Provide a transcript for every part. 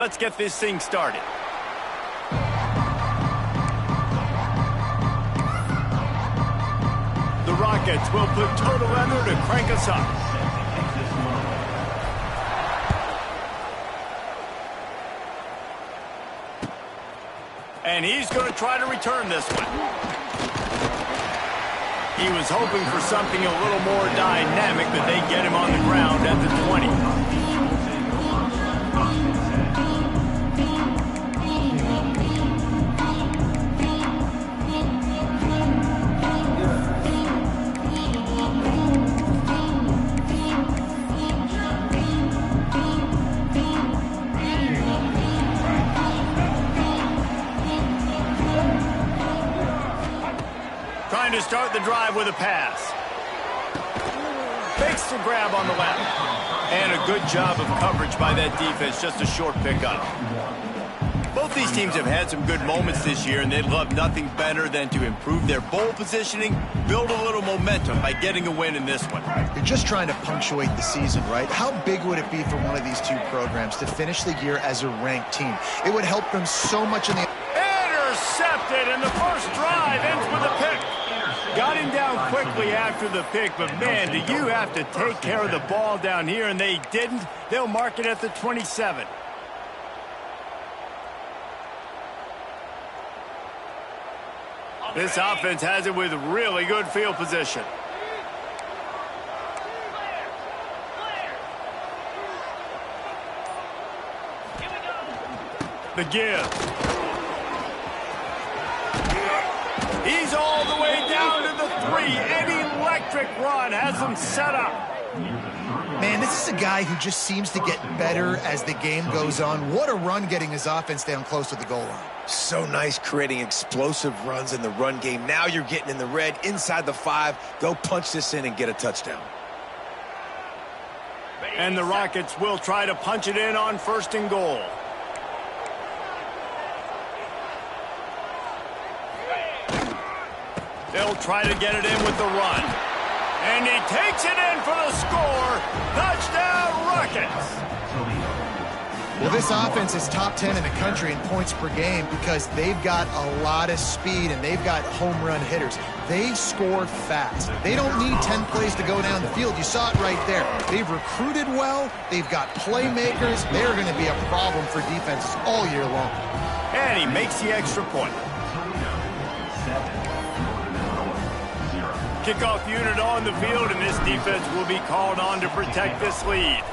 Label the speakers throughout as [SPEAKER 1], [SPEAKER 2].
[SPEAKER 1] Let's get this thing started. The Rockets will put Toledo to crank us up. And he's going to try to return this one. He was hoping for something a little more dynamic, but they get him on the ground at the 20. Trying to start the drive with a pass. Fakes the grab on the left. And a good job of coverage by that defense. Just a short pickup. Both these teams have had some good moments this year, and they'd love nothing better than to improve their bowl positioning, build a little momentum by getting a win in this one.
[SPEAKER 2] You're just trying to punctuate the season, right? How big would it be for one of these two programs to finish the year as a ranked team? It would help them so much in the...
[SPEAKER 1] Intercepted, and the first drive ends with a pick. Got him down quickly after the pick, but man, do you have to take care of the ball down here, and they didn't. They'll mark it at the 27. This offense has it with really good field position. The give. He's all the way down to the 3. An electric run has him set up.
[SPEAKER 2] Man, this is a guy who just seems to get better as the game goes on. What a run getting his offense down close to the goal line.
[SPEAKER 3] So nice creating explosive runs in the run game. Now you're getting in the red, inside the 5. Go punch this in and get a touchdown.
[SPEAKER 1] And the Rockets will try to punch it in on 1st and goal. They'll try to get it in with the run. And he takes it in for the score. Touchdown, Rockets.
[SPEAKER 2] Well, this offense is top 10 in the country in points per game because they've got a lot of speed and they've got home run hitters. They score fast. They don't need 10 plays to go down the field. You saw it right there. They've recruited well. They've got playmakers. They're going to be a problem for defenses all year long.
[SPEAKER 1] And he makes the extra point. Kickoff unit on the field, and this defense will be called on to protect this lead.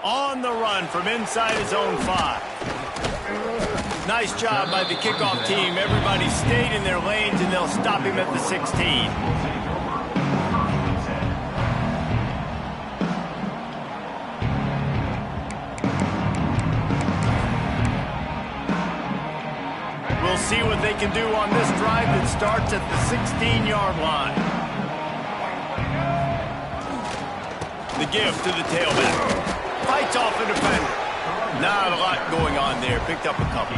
[SPEAKER 1] On the run from inside his own 5. Nice job by the kickoff team. Everybody stayed in their lanes, and they'll stop him at the 16. We'll see what they can do on this drive that starts at the 16-yard line. The give to the tailback. Fights off the defender. Not a lot going on there. Picked up a couple.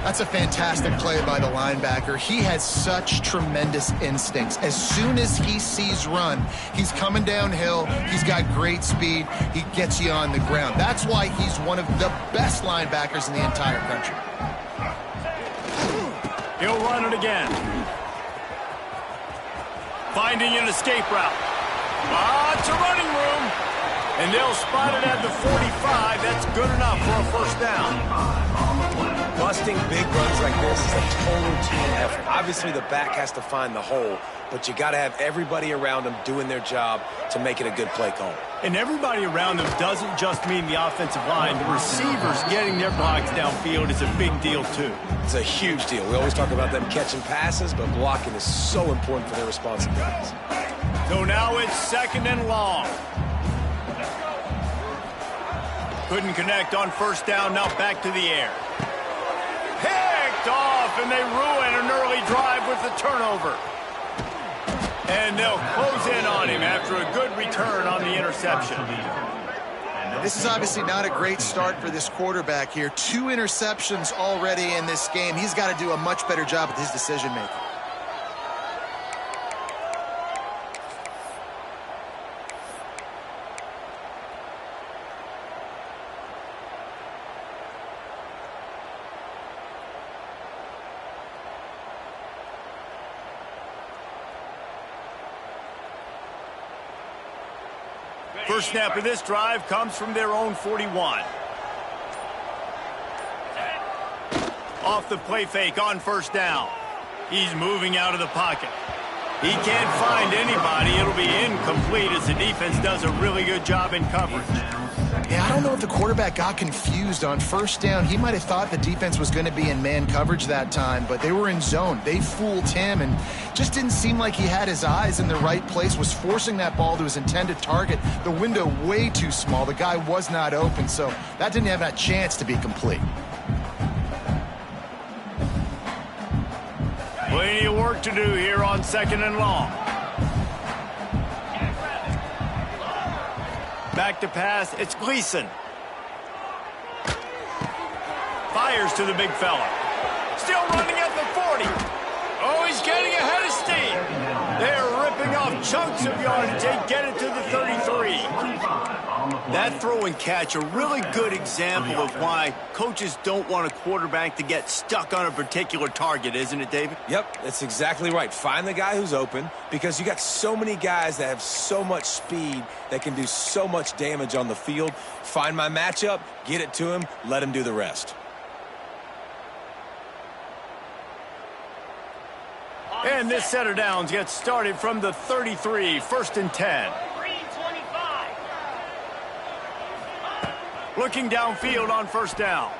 [SPEAKER 2] That's a fantastic play by the linebacker. He has such tremendous instincts. As soon as he sees run, he's coming downhill. He's got great speed. He gets you on the ground. That's why he's one of the best linebackers in the entire country.
[SPEAKER 1] He'll run it again. Finding an escape route. Lots of running room. And they'll spot it at the 45. That's good enough for a first down.
[SPEAKER 3] Busting big runs like this is a total team effort. Obviously, the back has to find the hole, but you got to have everybody around them doing their job to make it a good play call.
[SPEAKER 1] And everybody around them doesn't just mean the offensive line. The receivers getting their blocks downfield is a big deal, too.
[SPEAKER 3] It's a huge deal. We always talk about them catching passes, but blocking is so important for their responsibilities.
[SPEAKER 1] So now it's 2nd and long. Couldn't connect on 1st down. Now back to the air. Picked off, and they ruin an early drive with the turnover. And they'll close in on him after a good return on the interception.
[SPEAKER 2] This is obviously not a great start for this quarterback here. 2 interceptions already in this game. He's got to do a much better job with his decision-making.
[SPEAKER 1] First snap of this drive comes from their own 41. Off the play fake on first down. He's moving out of the pocket. He can't find anybody. It'll be incomplete as the defense does a really good job in coverage.
[SPEAKER 2] Yeah, I don't know if the quarterback got confused on first down. He might have thought the defense was going to be in man coverage that time, but they were in zone. They fooled him and just didn't seem like he had his eyes in the right place, was forcing that ball to his intended target. The window way too small. The guy was not open, so that didn't have that chance to be complete.
[SPEAKER 1] Plenty of work to do here on 2nd and long. Back to pass, it's Gleason. Fires to the big fella. Still running at the 40. Oh, he's getting ahead of steam. They're ripping off chunks of yardage. They get it to the 33. That throw and catch, a really good example of why coaches don't want a quarterback to get stuck on a particular target, isn't it, David?
[SPEAKER 3] Yep, that's exactly right. Find the guy who's open, because you got so many guys that have so much speed that can do so much damage on the field. Find my matchup, get it to him, let him do the rest.
[SPEAKER 1] And this set of downs gets started from the 33, 1st and 10. Looking downfield on first down.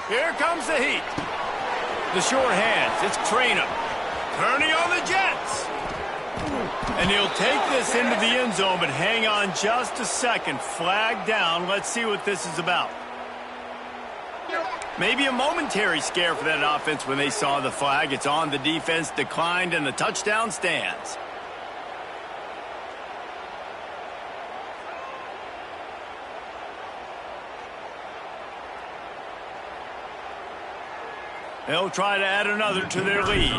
[SPEAKER 1] Here comes the heat. The short hands. It's Traynham. Turning on the Jets. And he'll take this into the end zone, but hang on just a second. Flag down. Let's see what this is about. Maybe a momentary scare for that offense when they saw the flag. It's on, the defense declined, and the touchdown stands. They'll try to add another to their lead.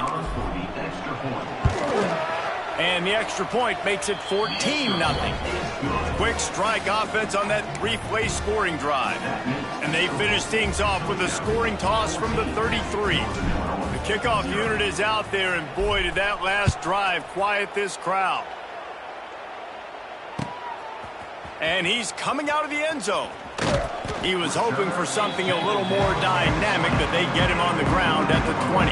[SPEAKER 1] And the extra point makes it 14-0. Quick strike offense on that three-play scoring drive. And they finish things off with a scoring toss from the 33. The kickoff unit is out there, and boy, did that last drive quiet this crowd. And he's coming out of the end zone. He was hoping for something a little more dynamic, but they get him on the ground at the 20.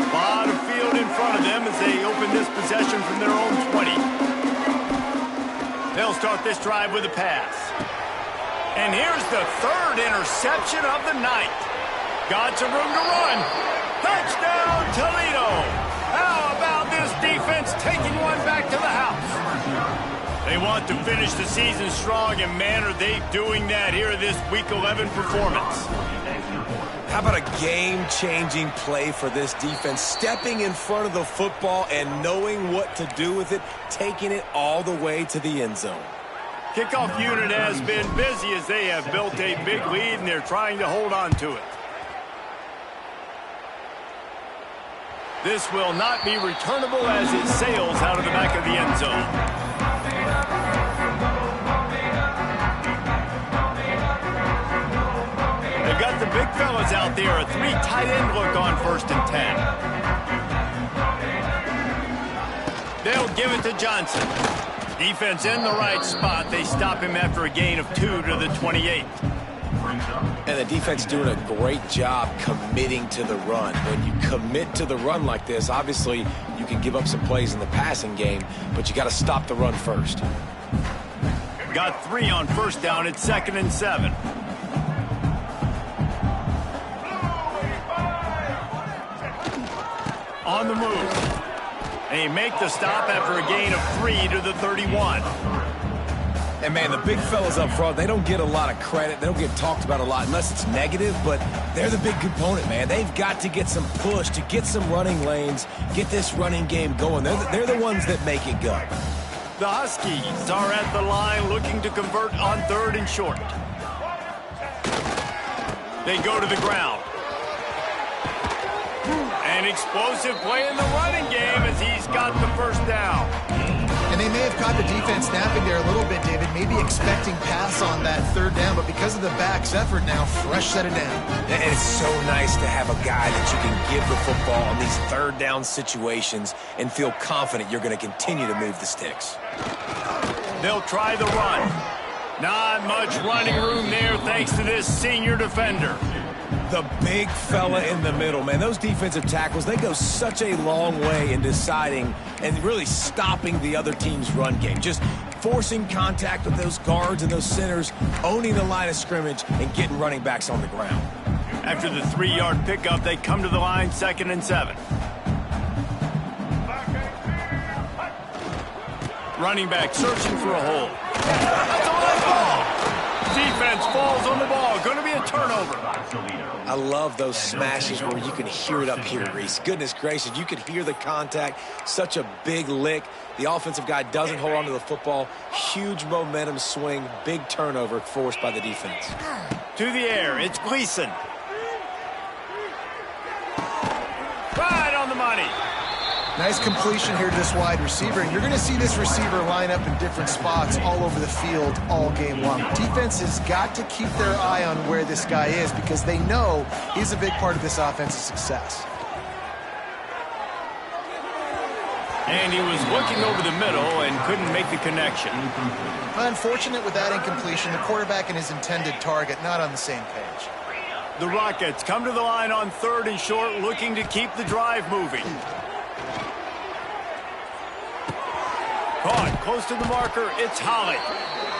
[SPEAKER 1] A lot of field in front of them as they open this possession from their own 20. They'll start this drive with a pass. And here's the third interception of the night. Got some room to run. Touchdown, Toledo. How about this defense taking one back to the house? They want to finish the season strong, and man, are they doing that here this Week 11 performance.
[SPEAKER 3] How about a game-changing play for this defense? Stepping in front of the football and knowing what to do with it, taking it all the way to the end zone.
[SPEAKER 1] Kickoff unit has been busy as they have built a big lead, and they're trying to hold on to it. This will not be returnable as it sails out of the back of the end zone. They've got the big fellas out there, a three tight end look on 1st and 10. They'll give it to Johnson. Defense in the right spot. They stop him after a gain of 2 to the 28.
[SPEAKER 3] And the defense doing a great job committing to the run. When you commit to the run like this, obviously you can give up some plays in the passing game, but you got to stop the run first.
[SPEAKER 1] Got 3 on first down. It's 2nd and 7. On the move. They make the stop after a gain of 3 to the 31.
[SPEAKER 3] And, man, the big fellas up front, they don't get a lot of credit. They don't get talked about a lot unless it's negative, but they're the big component, man. They've got to get some push to get some running lanes, get this running game going. They're the ones that make it go.
[SPEAKER 1] The Huskies are at the line looking to convert on 3rd and short. They go to the ground. An explosive play in the running game as he's got the first down.
[SPEAKER 2] And they may have caught the defense snapping there a little bit maybe expecting pass on that third down, but because of the back's effort now, fresh set it down.
[SPEAKER 3] And it's so nice to have a guy that you can give the football in these third down situations and feel confident you're going to continue to move the sticks.
[SPEAKER 1] They'll try the run. Not much running room there thanks to this senior defender.
[SPEAKER 3] The big fella in the middle, man. Those defensive tackles, they go such a long way in deciding and really stopping the other team's run game. Just forcing contact with those guards and those centers, owning the line of scrimmage, and getting running backs on the ground.
[SPEAKER 1] After the 3-yard pickup, they come to the line 2nd and 7. Running back searching for a hole. That's a line ball. Defense falls on the ball. Going to be a turnover.
[SPEAKER 3] I love those smashes where you can hear it up here, Reese. Goodness gracious, you could hear the contact. Such a big lick. The offensive guy doesn't hold on to the football. Huge momentum swing. Big turnover forced by the defense.
[SPEAKER 1] To the air. It's Gleason. Right on the money.
[SPEAKER 2] Nice completion here to this wide receiver, and you're going to see this receiver line up in different spots all over the field all game long. Defense has got to keep their eye on where this guy is because they know he's a big part of this offense's success.
[SPEAKER 1] And he was looking over the middle and couldn't make the connection.
[SPEAKER 2] Unfortunate with that incompletion. The quarterback and his intended target not on the same page.
[SPEAKER 1] The Rockets come to the line on 3rd and short, looking to keep the drive moving. Caught close to the marker. It's Holly.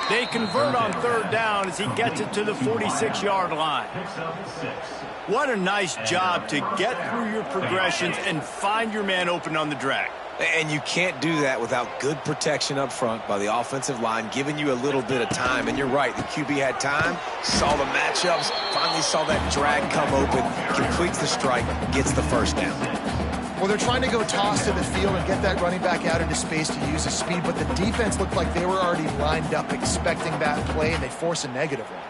[SPEAKER 1] They convert on 3rd down as he gets it to the 46-yard line. What a nice job to get through your progressions and find your man open on the drag.
[SPEAKER 3] And you can't do that without good protection up front by the offensive line, giving you a little bit of time. And you're right, the QB had time, saw the matchups, finally saw that drag come open, completes the strike, gets the first down.
[SPEAKER 2] Well, they're trying to go toss to the field and get that running back out into space to use his speed, but the defense looked like they were already lined up expecting that play, and they force a negative one.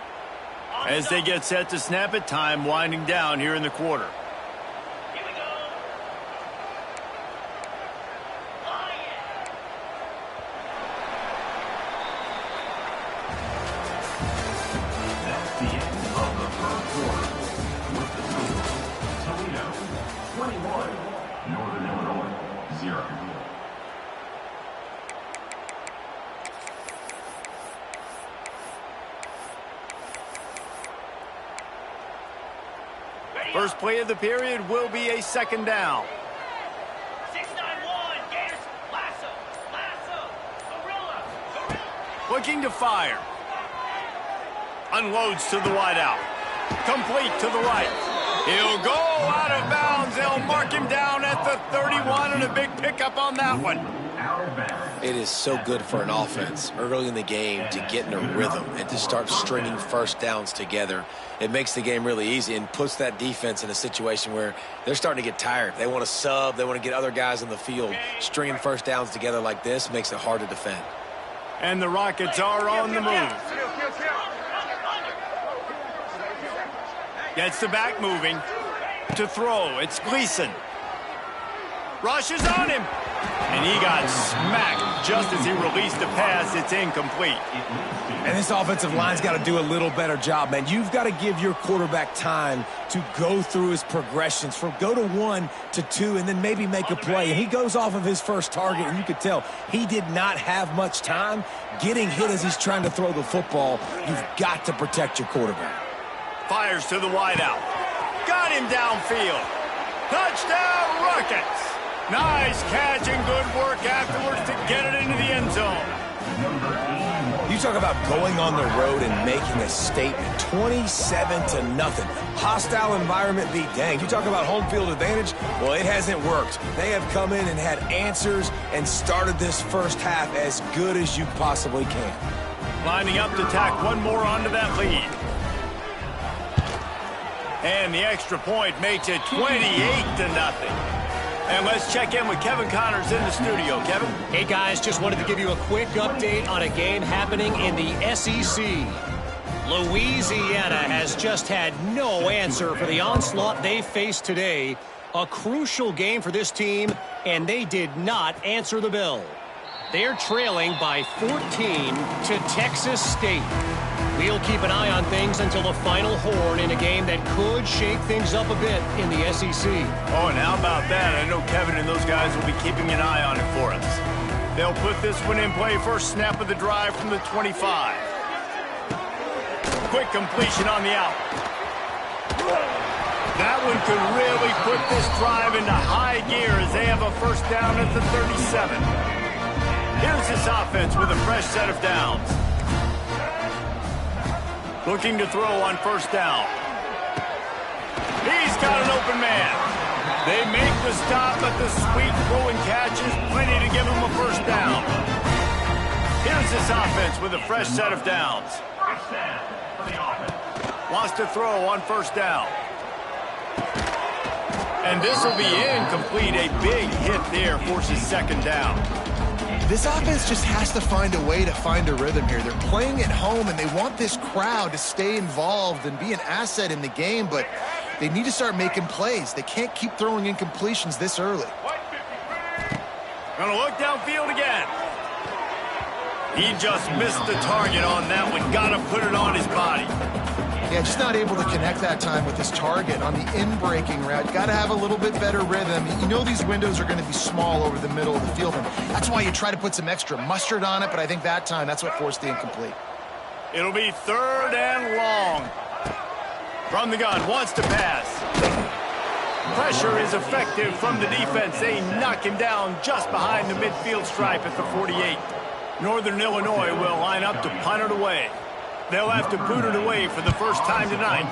[SPEAKER 1] As they get set to snap it, time winding down here in the quarter.
[SPEAKER 4] That's the end of the first quarter. With the score, Toledo 21, Northern Illinois 0.
[SPEAKER 1] First play of the period will be a 2nd down.
[SPEAKER 5] 6-9-1, Gators, lasso, gorilla.
[SPEAKER 1] Looking to fire. Unloads to the wideout. Complete to the right. He'll go out of bounds. They'll mark him down at the 31, and a big pickup on that one.
[SPEAKER 3] It is so good for an offense early in the game to get in a rhythm and to start stringing first downs together. It makes the game really easy and puts that defense in a situation where they're starting to get tired. They want to sub. They want to get other guys in the field. Stringing first downs together like this makes it hard to defend.
[SPEAKER 1] And the Rockets are on the move. Gets the back moving. To throw, it's Gleason. Rushes on him. And he got smacked just as he released the pass. It's incomplete.
[SPEAKER 3] And this offensive line's got to do a little better job, man. You've got to give your quarterback time to go through his progressions from go to 1 to 2 and then maybe make a play. And he goes off of his first target, and you could tell he did not have much time getting hit as he's trying to throw the football. You've got to protect your quarterback.
[SPEAKER 1] Fires to the wideout. Got him downfield. Touchdown, Rockets. Nice catch and good work afterwards to get it into the end zone.
[SPEAKER 3] You talk about going on the road and making a statement. 27-0. Hostile environment be danged. You talk about home field advantage. Well, it hasn't worked. They have come in and had answers and started this first half as good as you possibly can.
[SPEAKER 1] Lining up to tack one more onto that lead. And the extra point makes it 28-0. And let's check in with Kevin Connors in the studio. Kevin?
[SPEAKER 6] Hey, guys, just wanted to give you a quick update on a game happening in the SEC. Louisiana has just had no answer for the onslaught they faced today. A crucial game for this team, and they did not answer the bell. They're trailing by 14 to Texas State. We'll keep an eye on things until the final horn in a game that could shake things up a bit in the SEC.
[SPEAKER 1] Oh, and how about that? I know Kevin and those guys will be keeping an eye on it for us. They'll put this one in play. First snap of the drive from the 25. Quick completion on the out. That one could really put this drive into high gear as they have a first down at the 37. Here's this offense with a fresh set of downs. Looking to throw on first down. He's got an open man. They make the stop, but the sweet throw and catch is plenty to give him a first down. Here's this offense with a fresh set of downs. Wants to throw on first down. And this will be incomplete. A big hit there forces second down.
[SPEAKER 2] This offense just has to find a way to find a rhythm here. They're playing at home, and they want this crowd to stay involved and be an asset in the game, but they need to start making plays. They can't keep throwing incompletions this early.
[SPEAKER 1] Gonna look downfield again. He just missed the target on that one. Gotta put it on his body.
[SPEAKER 2] Yeah, just not able to connect that time with his target on the in-breaking route. Got to have a little bit better rhythm. You know these windows are going to be small over the middle of the field, and that's why you try to put some extra mustard on it, but I think that time that's what forced the incomplete.
[SPEAKER 1] It'll be third and long. From the gun, wants to pass. Pressure is effective from the defense. They knock him down just behind the midfield stripe at the 48. Northern Illinois will line up to punt it away. They'll have to boot it away for the first time tonight.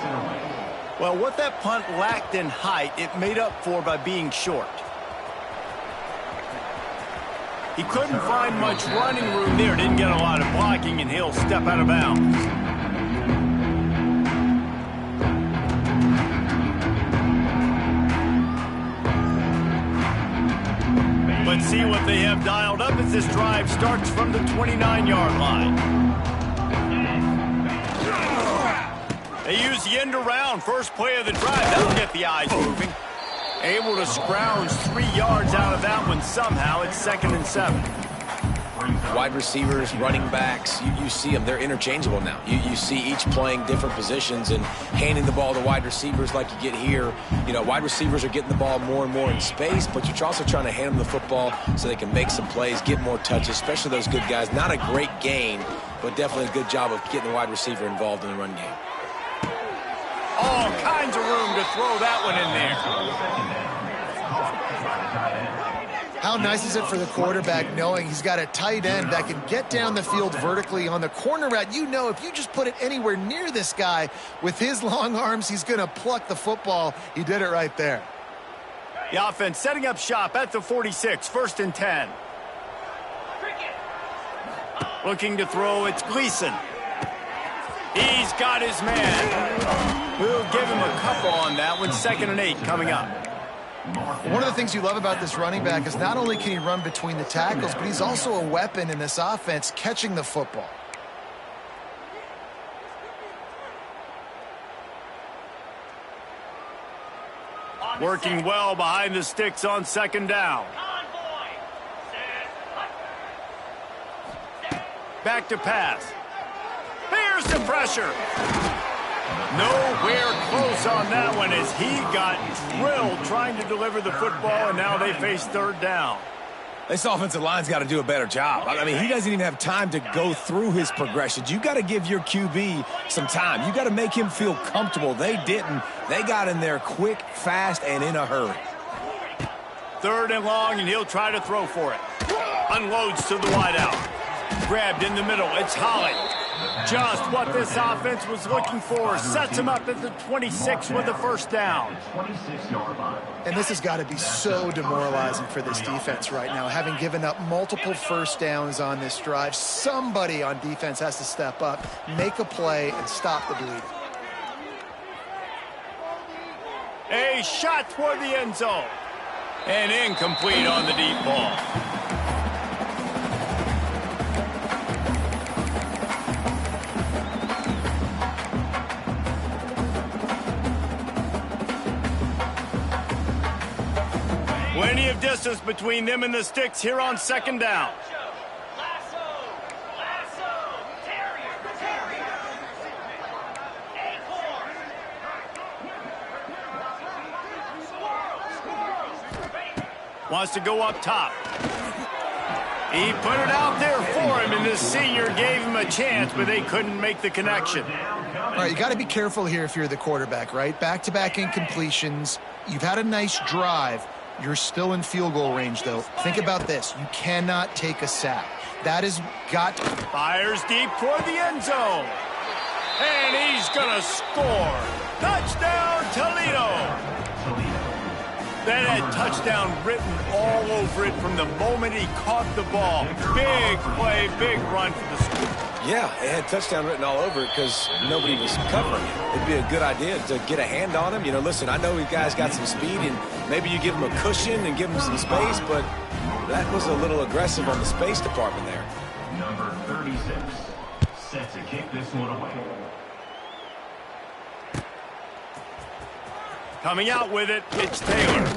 [SPEAKER 1] Well, what that punt lacked in height, it made up for by being short. He couldn't find much running room there. Didn't get a lot of blocking, and he'll step out of bounds. Let's see what they have dialed up as this drive starts from the 29-yard line. They use the end around. First play of the drive. That'll get the eyes moving. Able to scrounge 3 yards out of that one somehow. It's 2nd and 7.
[SPEAKER 3] Wide receivers, running backs, you see them. They're interchangeable now. You see each playing different positions and handing the ball to wide receivers like you get here. You know, wide receivers are getting the ball more and more in space, but you're also trying to hand them the football so they can make some plays, get more touches, especially those good guys. Not a great gain, but definitely a good job of getting the wide receiver involved in the run game.
[SPEAKER 1] All kinds of room to throw that one in there.
[SPEAKER 2] How nice is it for the quarterback knowing he's got a tight end that can get down the field vertically on the corner route? You know if you just put it anywhere near this guy with his long arms, he's going to pluck the football. He did it right there.
[SPEAKER 1] The offense setting up shop at the 46, 1st and 10. Looking to throw, it's Gleason. He's got his man. We'll give him a couple on that one. 2nd and 8 coming up.
[SPEAKER 2] One of the things you love about this running back is not only can he run between the tackles, but he's also a weapon in this offense catching the football.
[SPEAKER 1] Working well behind the sticks on 2nd down. Back to pass. Here's the pressure. Nowhere close on that one as he got drilled trying to deliver the football, and now they face 3rd down.
[SPEAKER 3] This offensive line's got to do a better job. I mean, he doesn't even have time to go through his progressions. You got to give your QB some time. You got to make him feel comfortable. They didn't. They got in there quick, fast, and in a hurry.
[SPEAKER 1] 3rd and long, and he'll try to throw for it. Unloads to the wideout. Grabbed in the middle. It's Holly. Just what this offense was looking for. Sets him up at the 26 with the first down.
[SPEAKER 2] And this has got to be so demoralizing for this defense right now. Having given up multiple first downs on this drive, somebody on defense has to step up, make a play, and stop the bleeding.
[SPEAKER 1] A shot toward the end zone. And incomplete on the deep ball. Plenty of distance between them and the sticks here on 2nd down. Wants to go up top. He put it out there for him, and the senior gave him a chance, but they couldn't make the connection.
[SPEAKER 2] All right, you got to be careful here if you're the quarterback, right? Back-to-back incompletions. You've had a nice drive. You're still in field goal range, though. Think about this. You cannot take a sack. That has got to...
[SPEAKER 1] Fires deep toward the end zone. And he's going to score. Touchdown, Toledo. That had touchdown written all over it from the moment he caught the ball. Big play, big run for the school.
[SPEAKER 3] Yeah, it had touchdown written all over it because nobody was covering it. It'd be a good idea to get a hand on him. You know, listen, I know you guys got some speed, and maybe you give him a cushion and give him some space, but that was a little aggressive on the space department there.
[SPEAKER 4] Number 36, set to kick this one away.
[SPEAKER 1] Coming out with it, it's Taylor.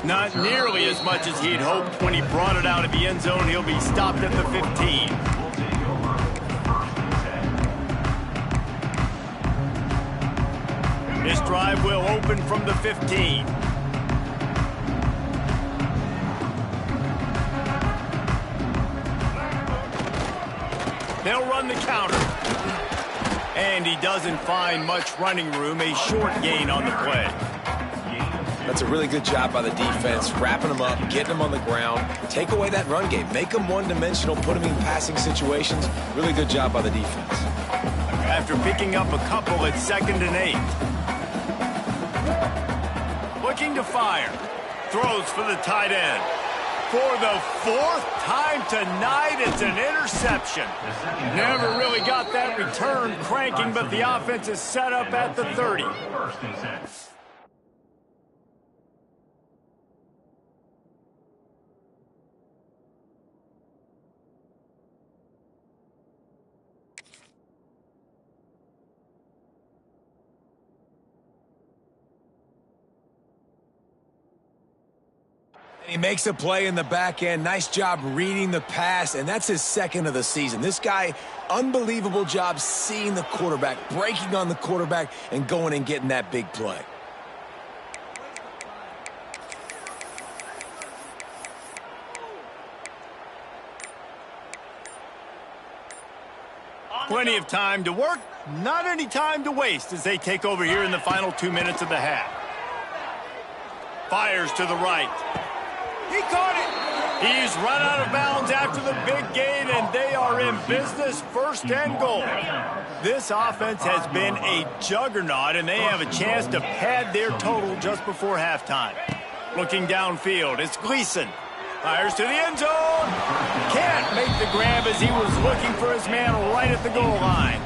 [SPEAKER 1] Not nearly as much as he'd hoped when he brought it out of the end zone. He'll be stopped at the 15. This drive will open from the 15. They'll run the counter. And he doesn't find much running room, a short gain on the play.
[SPEAKER 3] That's a really good job by the defense, wrapping them up, getting them on the ground. Take away that run game. Make them one-dimensional, put them in passing situations. Really good job by the defense.
[SPEAKER 1] After picking up a couple at 2nd and 8. Looking to fire. Throws for the tight end. For the 4th time tonight, it's an interception. Never really got that return cranking, but the offense is set up at the 30.
[SPEAKER 3] He makes a play in the back end. Nice job reading the pass, and that's his 2nd of the season. This guy, unbelievable job seeing the quarterback, breaking on the quarterback, and going and getting that big play.
[SPEAKER 1] Plenty of time to work, not any time to waste as they take over here in the final 2 minutes of the half. Fires to the right. He caught it. He's run out of bounds after the big gain, and they are in business, 1st and goal. This offense has been a juggernaut, and they have a chance to pad their total just before halftime. Looking downfield, it's Gleason. Fires to the end zone. Can't make the grab as he was looking for his man right at the goal line.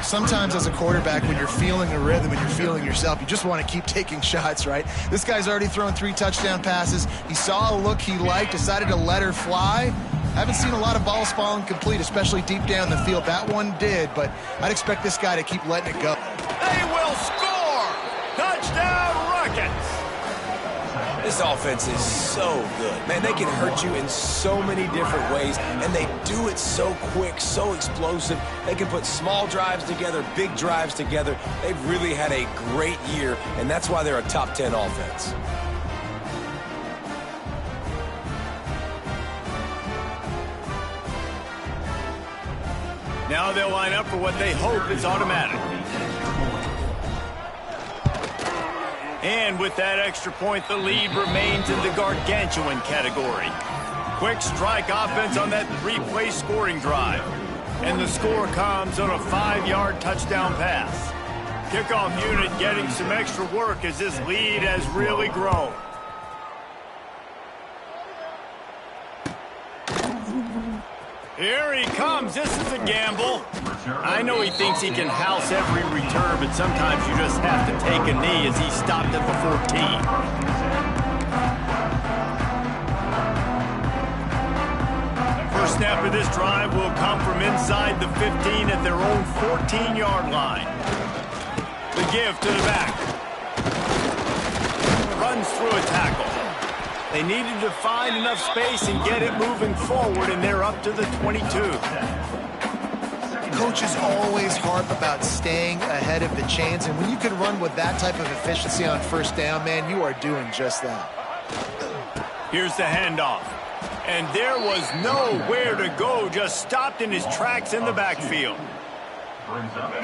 [SPEAKER 2] Sometimes as a quarterback, when you're feeling a rhythm and you're feeling yourself, you just want to keep taking shots, right? This guy's already thrown 3 touchdown passes. He saw a look he liked, decided to let her fly. Haven't seen a lot of balls falling complete, especially deep down the field. That one did, but I'd expect this guy to keep letting it go.
[SPEAKER 1] They will score! Touchdown, Rockets!
[SPEAKER 3] This offense is so good. Man, they can hurt you in so many different ways, and they do it so quick, so explosive. They can put small drives together, big drives together. They've really had a great year, and that's why they're a top 10 offense.
[SPEAKER 1] Now they'll line up for what they hope is automatic. And with that extra point, the lead remains in the gargantuan category. Quick strike offense on that 3-play scoring drive. And the score comes on a 5-yard touchdown pass. Kickoff unit getting some extra work as this lead has really grown. Here he comes. This is a gamble. I know he thinks he can house every return, but sometimes you just have to take a knee as he stopped at the 14. First snap of this drive will come from inside the 15 at their own 14-yard line. The give to the back. Runs through a tackle. They needed to find enough space and get it moving forward, and they're up to the 22.
[SPEAKER 2] Coaches always harp about staying ahead of the chains, and when you can run with that type of efficiency on 1st down, man, you are doing just that.
[SPEAKER 1] Here's the handoff. And there was nowhere to go, just stopped in his tracks in the backfield.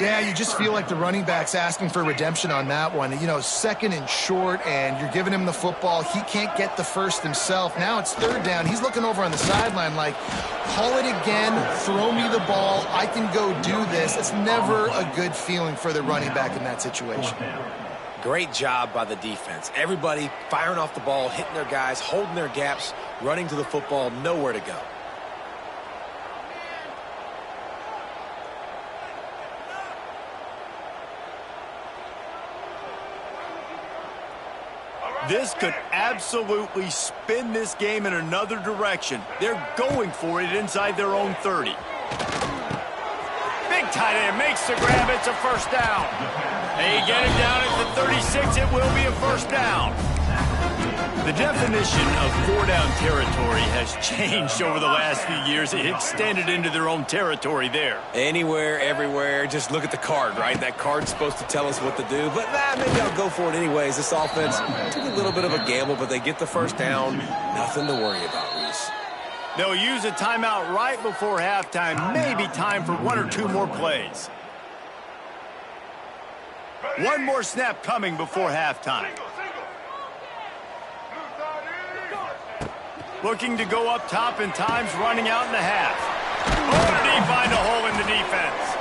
[SPEAKER 2] Yeah, you just feel like the running back's asking for redemption on that one. You know, second and short, and you're giving him the football. He can't get the first himself. Now it's third down. He's looking over on the sideline like, call it again, throw me the ball, I can go do this. It's never a good feeling for the running back in that situation.
[SPEAKER 3] Great job by the defense. Everybody firing off the ball, hitting their guys, holding their gaps, running to the football, nowhere to go.
[SPEAKER 1] This could absolutely spin this game in another direction. They're going for it inside their own 30. Big tight end makes the grab. It's a first down. They get him down at the 36. It will be a first down. The definition of four-down territory has changed over the last few years. It extended into their own territory there.
[SPEAKER 3] Anywhere, everywhere, just look at the card, right? That card's supposed to tell us what to do, but maybe I'll go for it anyways. This offense took a little bit of a gamble, but they get the first down. Nothing to worry about, Reese.
[SPEAKER 1] They'll use a timeout right before halftime. Maybe time for one or two more plays. One more snap coming before halftime. Looking to go up top, and time's running out in the half. Oh, did he find a hole in the defense?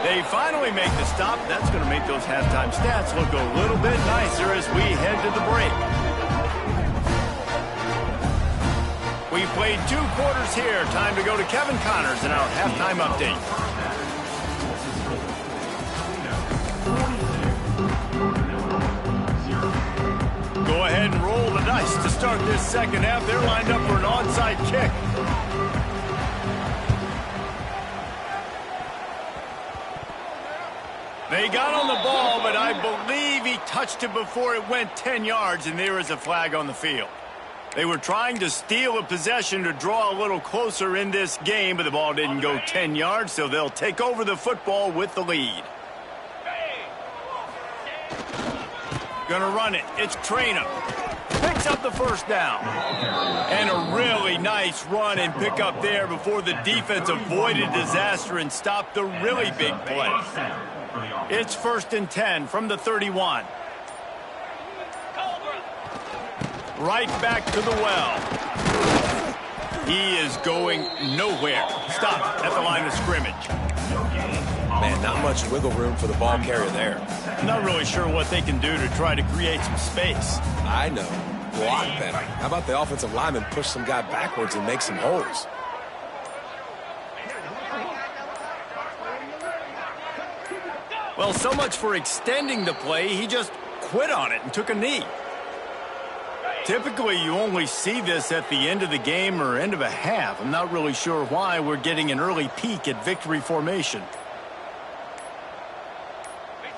[SPEAKER 1] They finally make the stop. That's going to make those halftime stats look a little bit nicer as we head to the break. We played 2 quarters here. Time to go to Kevin Connors in our halftime update. Go ahead and roll the dice to start this second half. They're lined up for an onside kick. They got on the ball, but I believe he touched it before it went 10 yards, and there is a flag on the field. They were trying to steal a possession to draw a little closer in this game, but the ball didn't go 10 yards, so they'll take over the football with the lead. Gonna run it. It's Traynor. Picks up the first down. And a really nice run and pick up there before the defense avoided disaster and stopped the really big play. It's 1st and 10 from the 31. Right back to the well. He is going nowhere. Stop at the line of scrimmage.
[SPEAKER 3] Man, not much wiggle room for the ball carrier there.
[SPEAKER 1] Not really sure what they can do to try to create some space.
[SPEAKER 3] I know. Block better. How about the offensive lineman push some guy backwards and make some holes?
[SPEAKER 1] Well, so much for extending the play. He just quit on it and took a knee. Typically, you only see this at the end of the game or end of a half. I'm not really sure why we're getting an early peek at victory formation.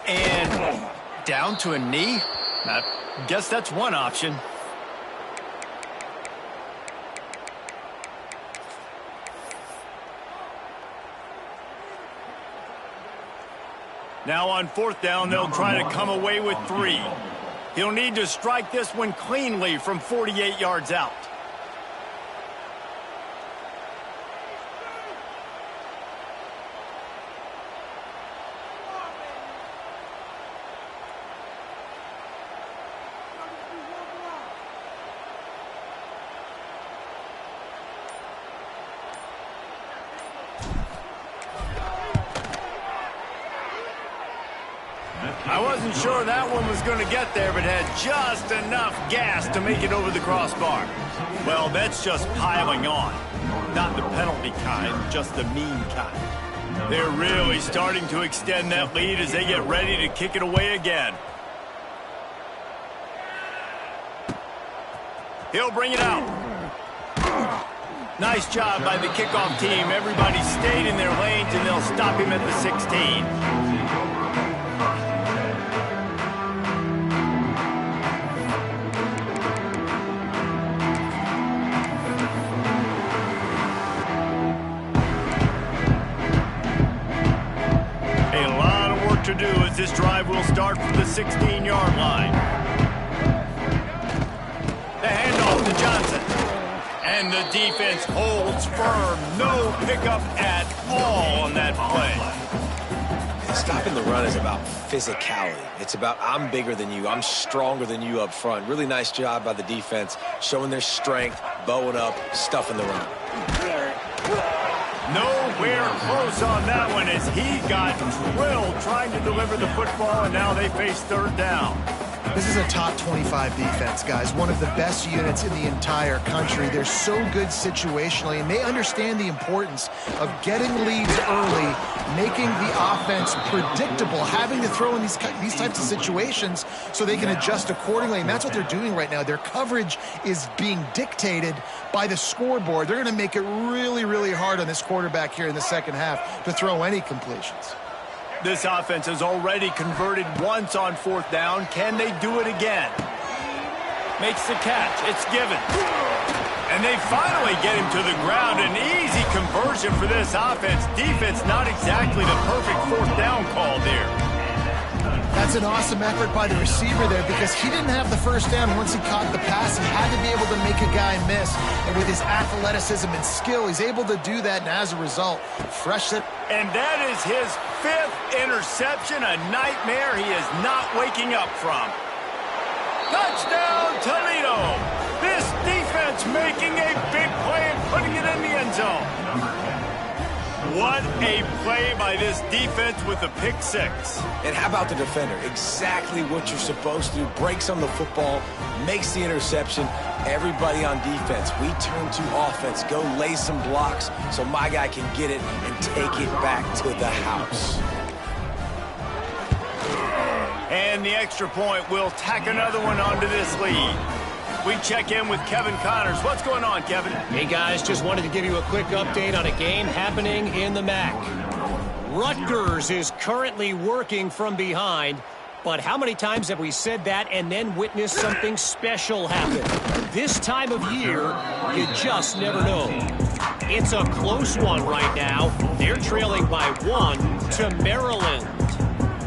[SPEAKER 1] And down to a knee? I guess that's one option. Now on 4th down, they'll try to come away with 3. He'll need to strike this one cleanly from 48 yards out. I wasn't sure that one was going to get there, but had just enough gas to make it over the crossbar. Well, that's just piling on. Not the penalty kind, just the mean kind. They're really starting to extend that lead as they get ready to kick it away again. He'll bring it out. Nice job by the kickoff team. Everybody stayed in their lanes, and they'll stop him at the 16. To do as this drive will start from the 16-yard line. The handoff to Johnson. And the defense holds firm. No pickup at all on that play.
[SPEAKER 3] Stopping the run is about physicality. It's about I'm bigger than you. I'm stronger than you up front. Really nice job by the defense, showing their strength, bowing up, stuffing the run.
[SPEAKER 1] Nowhere close on that one as he got drilled trying to deliver the football, and now they face third down.
[SPEAKER 2] This is a top 25 defense, guys. One of the best units in the entire country. They're so good situationally, and they understand the importance of getting leads early, making the offense predictable, having to throw in these types of situations so they can adjust accordingly, and that's what they're doing right now. Their coverage is being dictated by the scoreboard. They're going to make it really, really hard on this quarterback here in the second half to throw any completions.
[SPEAKER 1] This offense has already converted once on fourth down. Can they do it again? Makes the catch. It's given. And they finally get him to the ground. An easy conversion for this offense. Defense not exactly the perfect fourth down call there.
[SPEAKER 2] That's an awesome effort by the receiver there because he didn't have the first down once he caught the pass. He had to be able to make a guy miss. And with his athleticism and skill, he's able to do that. And as a result, fresh it.
[SPEAKER 1] And that is his 5th interception, a nightmare he is not waking up from. Touchdown, Toledo! This defense making a big play and putting it in the end zone. What a play by this defense with the pick six.
[SPEAKER 3] And how about the defender? Exactly what you're supposed to do. Breaks on the football, makes the interception. Everybody on defense, we turn to offense. Go lay some blocks so my guy can get it and take it back to the house.
[SPEAKER 1] And the extra point will tack another one onto this lead. We check in with Kevin Connors. What's going on, Kevin?
[SPEAKER 6] Hey, guys, just wanted to give you a quick update on a game happening in the MAC. Rutgers is currently working from behind, but how many times have we said that and then witnessed something special happen? This time of year, you just never know. It's a close one right now. They're trailing by 1 to Maryland.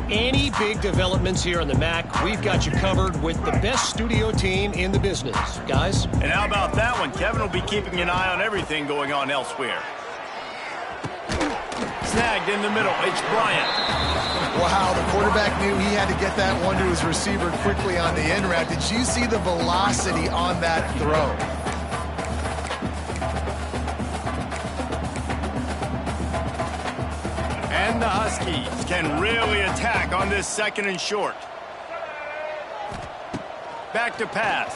[SPEAKER 6] Any big developments here in the MAC, we've got you covered with the best studio team in the business. Guys?
[SPEAKER 1] And how about that one? Kevin will be keeping an eye on everything going on elsewhere. Snagged in the middle. It's Bryant.
[SPEAKER 2] Wow, the quarterback knew he had to get that one to his receiver quickly on the in route. Did you see the velocity on that throw?
[SPEAKER 1] And the Huskies can really attack on this 2nd and short. Back to pass.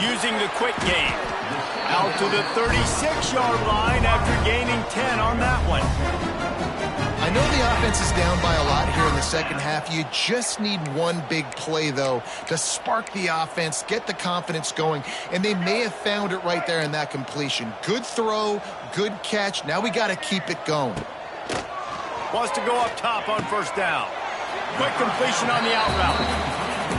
[SPEAKER 1] Using the quick game. Out to the 36-yard line after gaining 10 on that one.
[SPEAKER 2] I know the offense is down by a lot here in the second half. You just need one big play, though, to spark the offense, get the confidence going, and they may have found it right there in that completion. Good throw, good catch. Now we got to keep it going.
[SPEAKER 1] Wants to go up top on first down. Quick completion on the out route.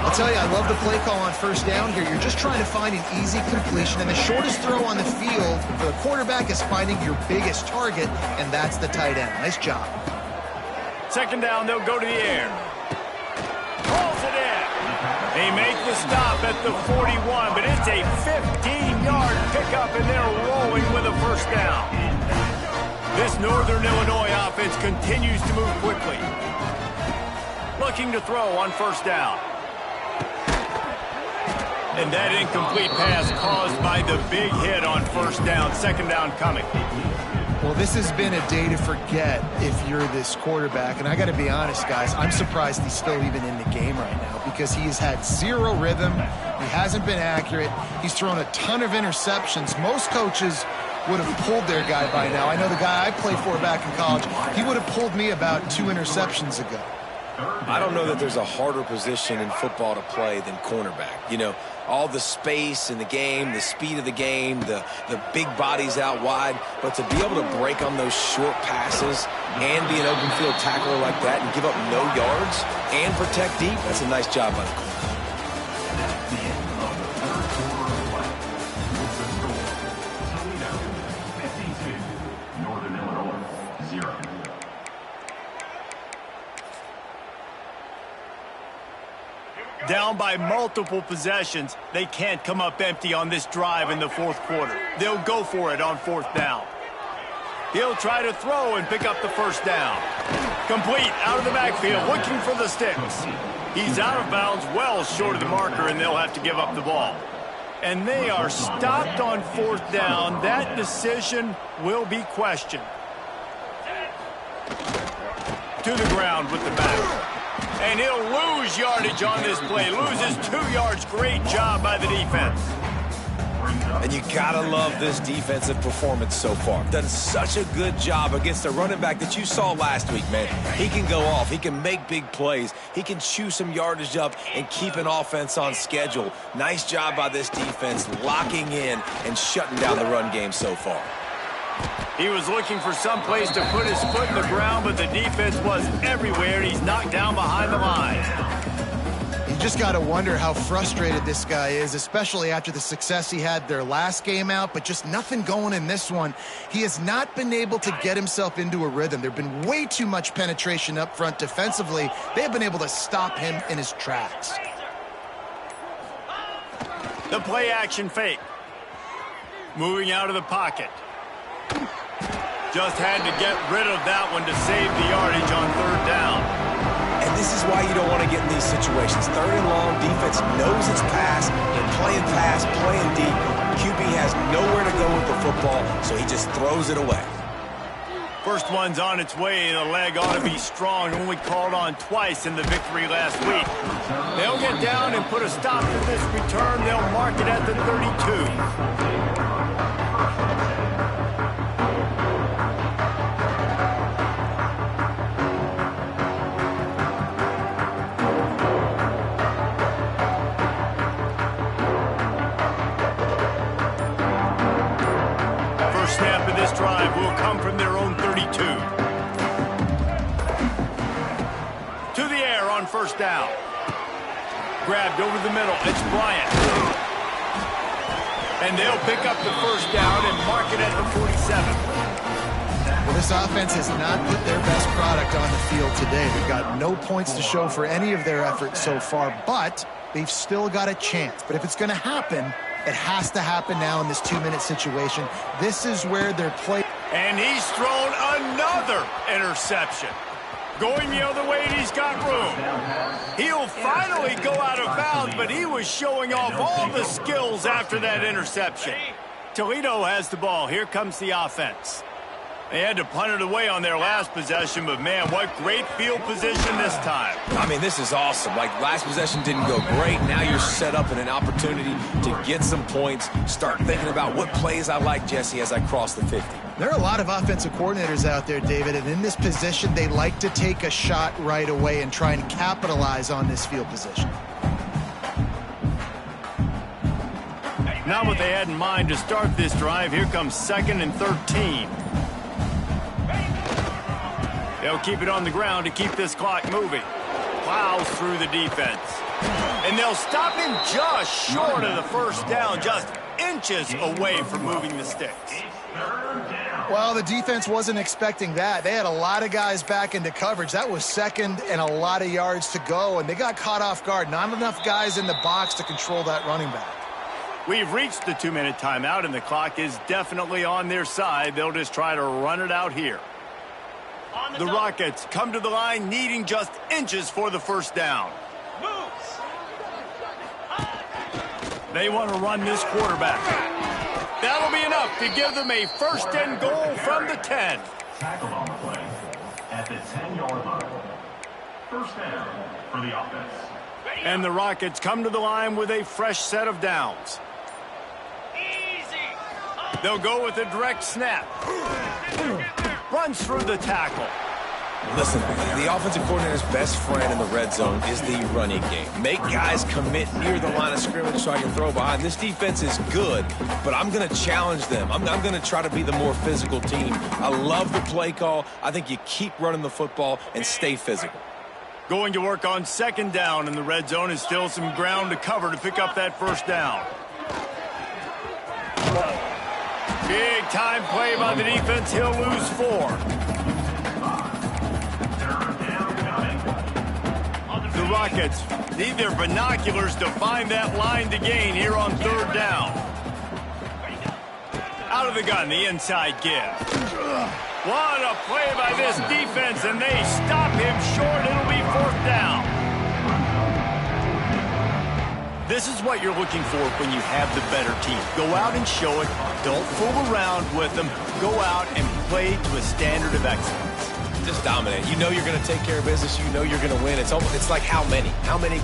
[SPEAKER 2] I'll tell you, I love the play call on first down here. You're just trying to find an easy completion, and the shortest throw on the field for the quarterback is finding your biggest target, and that's the tight end. Nice job.
[SPEAKER 1] 2nd down, they'll go to the air. Pulls it in. They make the stop at the 41, but it's a 15-yard pickup, and they're rolling with a first down. This Northern Illinois offense continues to move quickly. Looking to throw on first down. And that incomplete pass caused by the big hit on first down. 2nd down coming.
[SPEAKER 2] Well, this has been a day to forget if you're this quarterback. And I got to be honest, guys, I'm surprised he's still even in the game right now because he has had zero rhythm. He hasn't been accurate. He's thrown a ton of interceptions. Most coaches would have pulled their guy by now. I know the guy I played for back in college, he would have pulled me about 2 interceptions ago.
[SPEAKER 3] I don't know that there's a harder position in football to play than cornerback. You know, all the space in the game, the speed of the game, the big bodies out wide. But to be able to break on those short passes and be an open field tackler like that and give up no yards and protect deep, that's a nice job by the corner.
[SPEAKER 4] The end of the third quarter of play. With the score, Toledo 52, Northern Illinois 0.
[SPEAKER 1] Down by multiple possessions, they can't come up empty on this drive in the fourth quarter. They'll go for it on fourth down. He'll try to throw and pick up the first down. Complete out of the backfield, looking for the sticks. He's out of bounds, well short of the marker, and they'll have to give up the ball. And they are stopped on fourth down. That decision will be questioned. To the ground with the back. And he'll lose yardage on this play. Loses 2 yards. Great job by the defense.
[SPEAKER 3] And you gotta love this defensive performance so far. Done such a good job against a running back that you saw last week, man. He can go off. He can make big plays. He can chew some yardage up and keep an offense on schedule. Nice job by this defense locking in and shutting down the run game so far.
[SPEAKER 1] He was looking for some place to put his foot in the ground, but the defense was everywhere, and he's knocked down behind the line.
[SPEAKER 2] You just got to wonder how frustrated this guy is, especially after the success he had their last game out, but just nothing going in this one. He has not been able to get himself into a rhythm. There have been way too much penetration up front defensively. They have been able to stop him in his tracks.
[SPEAKER 1] The play action fake. Moving out of the pocket. Just had to get rid of that one to save the yardage on third down.
[SPEAKER 3] And this is why you don't want to get in these situations. Third and long, defense knows it's pass. They're playing pass, playing deep. QB has nowhere to go with the football, so he just throws it away.
[SPEAKER 1] First one's on its way. The leg ought to be strong. Only called on twice in the victory last week. They'll get down and put a stop to this return. They'll mark it at the 32. Snap of this drive will come from their own 32. To the air on first down. Grabbed over the middle. It's Bryant. And they'll pick up the first down and mark it at the 47.
[SPEAKER 2] Well, this offense has not put their best product on the field today. They've got no points to show for any of their efforts so far, but they've still got a chance. But if it's going to happen, it has to happen now in this 2-minute situation. This is where they're playing.
[SPEAKER 1] And he's thrown another interception. Going the other way, and he's got room. He'll finally go out of bounds, but he was showing off all the skills after that interception. Toledo has the ball. Here comes the offense. They had to punt it away on their last possession, but man, what great field position this time.
[SPEAKER 3] I mean, this is awesome. Like, last possession didn't go great. Now you're set up in an opportunity to get some points. Start thinking about what plays I like, Jesse, as I cross the 50.
[SPEAKER 2] There are a lot of offensive coordinators out there, David, and in this position, they like to take a shot right away and try and capitalize on this field position.
[SPEAKER 1] Not what they had in mind to start this drive. Here comes 2nd and 13. They'll keep it on the ground to keep this clock moving. Plows through the defense. And they'll stop him just short of the first down, just inches away from moving the sticks.
[SPEAKER 2] Well, the defense wasn't expecting that. They had a lot of guys back into coverage. That was second and a lot of yards to go, and they got caught off guard. Not enough guys in the box to control that running back.
[SPEAKER 1] We've reached the 2-minute timeout, and the clock is definitely on their side. They'll just try to run it out here. The Rockets come to the line needing just inches for the first down. They want to run this quarterback. That'll be enough to give them a 1st and goal from the 10.
[SPEAKER 4] Tackled on the play at the 10-yard line. First down for the offense.
[SPEAKER 1] And the Rockets come to the line with a fresh set of downs. They'll go with a direct snap. Runs through the tackle.
[SPEAKER 3] Listen, the offensive coordinator's best friend in the red zone is the running game. Make guys commit near the line of scrimmage so I can throw behind. This defense is good, but I'm going to challenge them. I'm going to try to be the more physical team. I love the play call. I think you keep running the football and stay physical.
[SPEAKER 1] Going to work on 2nd down in the red zone is still some ground to cover to pick up that first down. Big time play by the defense. He'll lose 4. The Rockets Need their binoculars to find that line to gain here on third down. Out of the gun, the inside give. What a play by this defense, and they stop him short. It'll be fourth down. This is what you're looking for when you have the better team. Go out and show it. Don't fool around with them. Go out and play to a standard of excellence.
[SPEAKER 3] Just dominate. You know you're going to take care of business. You know you're going to win. It's like how many? How many